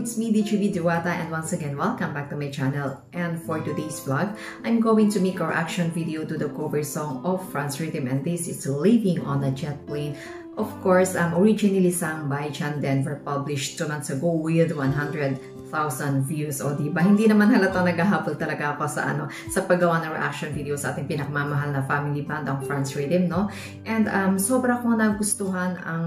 it's me, DGV Diwata, and once again, welcome back to my channel. And for today's vlog, I'm going to make a reaction video to the cover song of Franz Rhythm, and this is Living on a Jet Plane. Of course, originally sung by John Denver, published 2 months ago with 100,000 views. O diba, hindi naman halata naghahabol talaga ako sa paggawa ng reaction video sa ating pinakmamahal na family band, ang Franz Rhythm, no? And sobra ko nagustuhan ang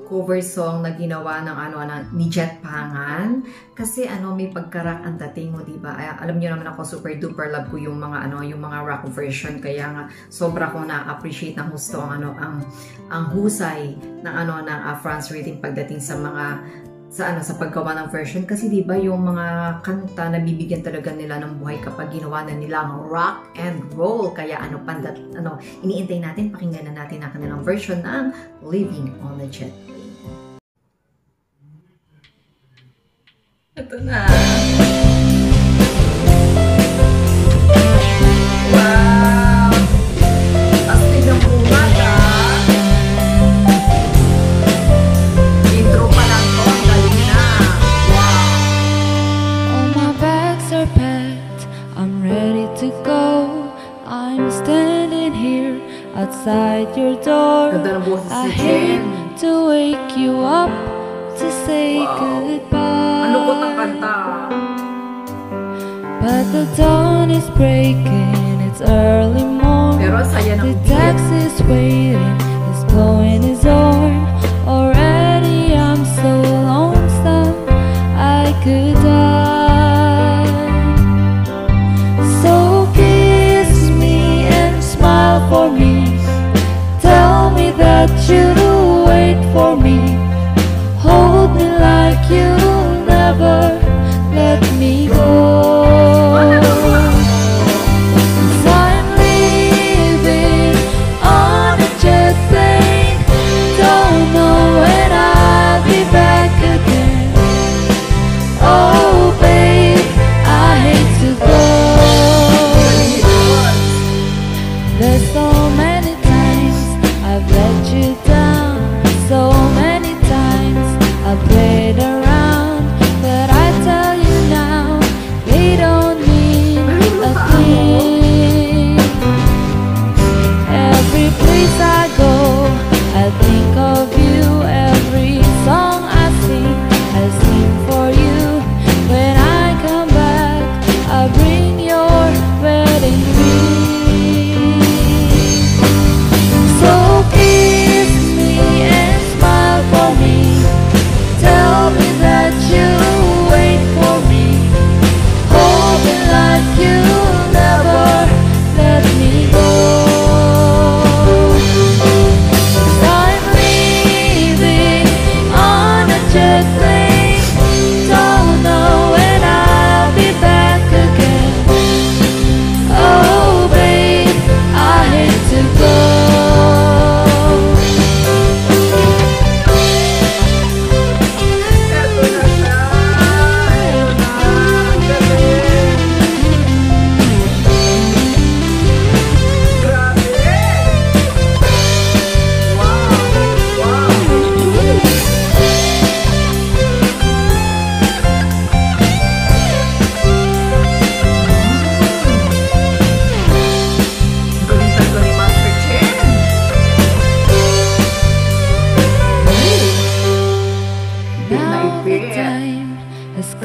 cover song na ginawa ng ni Jet Pangan, kasi may pagka-rock ang dating mo, diba? Alam niyo naman ako, super duper love ko yung mga yung mga rock version, kaya nga sobra ko na-appreciate ng gusto ang husay ng Franz Rhythm pagdating sa sa paggawa ng version, kasi diba yung mga kanta nabibigyan talaga nila ng buhay kapag ginawa na nilang rock and roll. Kaya iniintay natin, pakinggan na natin ang kanilang version ng Living on a Jet Plane. Ito na. Wow! Astig ng bumata. Intro pa lang to, ang galing na. Wow! All my bags are packed, I'm ready to go. I'm standing here outside your door. I hate to wake you up to say goodbye. But the dawn is breaking, it's early morning. The taxi's waiting, he's blowing his horn. Already I'm so lonesome, I could die. So kiss me and smile for me. Tell me that you'll wait for me. Hold me like you'll never let me go.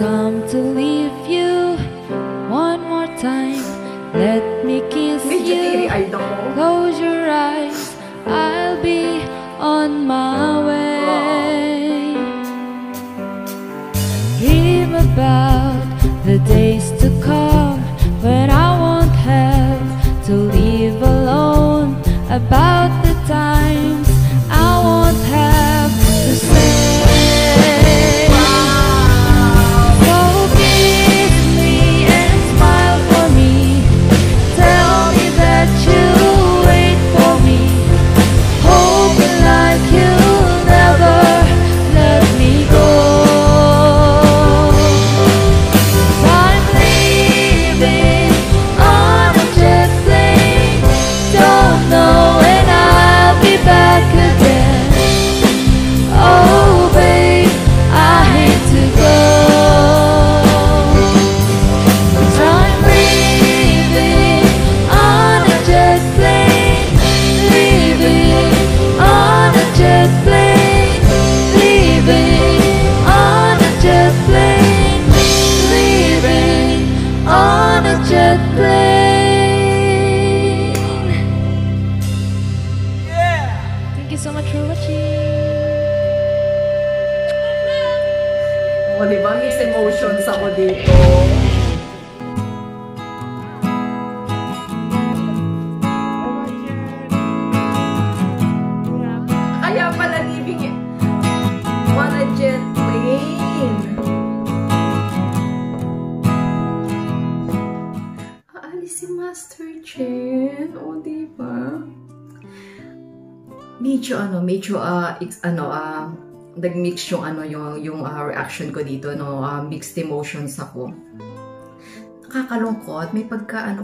Come to leave you one more time. Let me kiss you. Close your eyes, I'll be on my way. Dream about the days to come when I won't have to leave alone. About the times I won't have to say. Know when I'll be dito. Kaya pala living on a jet plane. Aalis si Master Chen. O, diba? Nag-mix yung reaction ko dito, no, mixed emotions ako. Nakakalungkot, may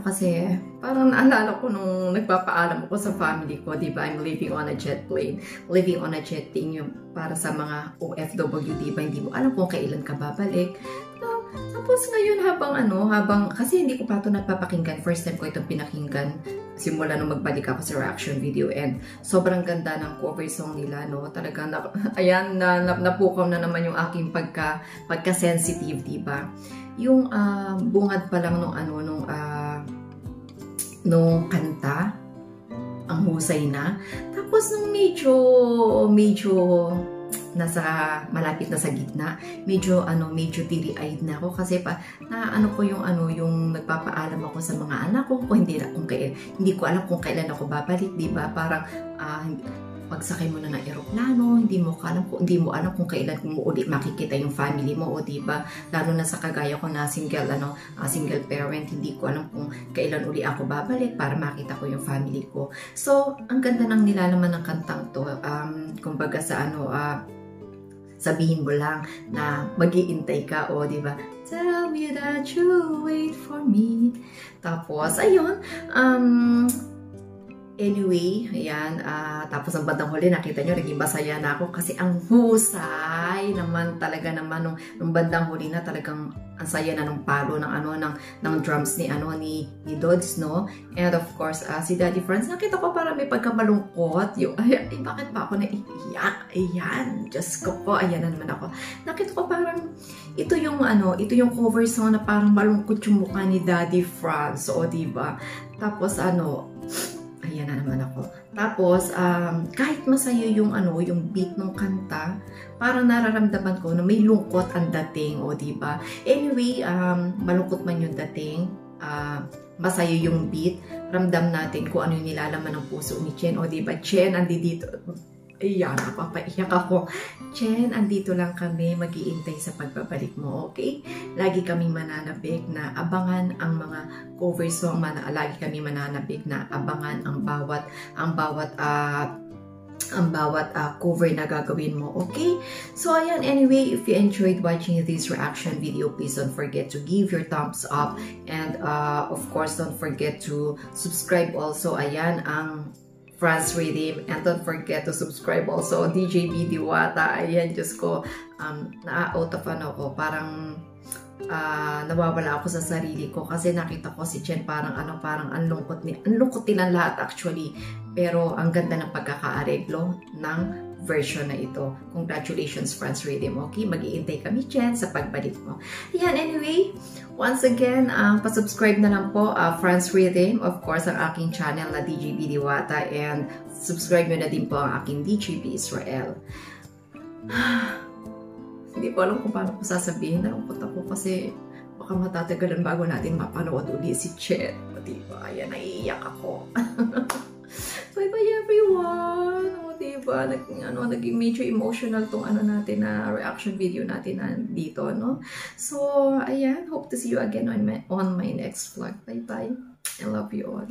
kasi, parang naalala ko nung nagpapaalam ako sa family ko, di ba, I'm living on a jet plane. Living on a jet plane yung para sa mga OFW, di ba, hindi mo alam kung kailan ka babalik. Tapos ngayon kasi hindi ko pa ito nagpapakinggan, first time ko itong pinakinggan simula nung magbalik ako sa reaction video, and sobrang ganda ng cover song nila, no, talagang napukaw na naman yung aking pagka-sensitive, diba? Yung bungad pa lang nung kanta, ang husay na, tapos nung medyo malapit na sa gitna, medyo teary-eyed na ako kasi yung nagpapaalam ako sa mga anak ko kung hindi ko alam kung kailan ako babalik, di ba? Parang pagsakay mo na ng eroplano, hindi mo alam kung kailan mo uli makikita yung family mo, o di ba? Lalo na sa kagaya ko na single parent, hindi ko alam kung kailan uli ako babalik para makita ko yung family ko. So, ang ganda ng nilalaman ng kantang to, kumbaga sabihin mo lang na mag-iintay ka, o di ba? Tell me that you wait for me. Tapos, ayun, anyway, ayan, tapos ang bandang huli, nakita nyo, naging masaya na ako kasi ang husay naman talaga naman nung bandang huli na talagang ang saya na ng palo ng drums ni Dodds, no? And of course, si Daddy Franz, nakita ko parang may pagkamalungkot. Bakit ba ako naiiyak? Ayan, Diyos ko po, ayan na naman ako. Nakita ko parang ito yung cover song na parang malungkot yung mukha ni Daddy Franz, o diba? Tapos ayan na naman ako. Tapos, kahit masaya yung beat ng kanta, parang nararamdaman ko na may lungkot ang dating, o diba? Anyway, malungkot man yung dating, masaya yung beat, ramdam natin kung ano yung nilalaman ng puso ni Chen, o diba? Chen, andito. Ayan, napapaiyak ako. Chen, andito lang kami, mag-iintay sa pagbabalik mo, okay? Lagi kami mananabik na abangan ang mga cover song, lagi kami mananabik na abangan ang bawat cover na gagawin mo, okay? So, ayan, anyway, if you enjoyed watching this reaction video, please don't forget to give your thumbs up, and of course, don't forget to subscribe also. Ayan, ang France Rhythm, and don't forget to subscribe also DJ B Diwata. Ayan, Diyos ko, na-out of ako, parang nawawala ako sa sarili ko kasi nakita ko si Chen parang ang lungkot nilang lahat actually, pero ang ganda ng pagkakaareglo ng version na ito. Congratulations, France Rhythm. Okay, mag-iintay kami, Chen, sa pagbalik mo. Ayan, anyway, once again, pa-subscribe na lang po, France Rhythm, of course, ang aking channel na DJ B Diwata, and subscribe nyo na din po ang aking DJ B Israel. Hindi po alam kung paano ko sasabihin. Nalungkot ako kasi baka matatagalan bago natin mapanood uli si Chen. Diba? Ayan, naiiyak ako. Bye-bye everyone! O, diba? Naging medyo emotional tong natin na reaction video natin na dito, no? So, ayan. Hope to see you again on my next vlog. Bye-bye. I love you all.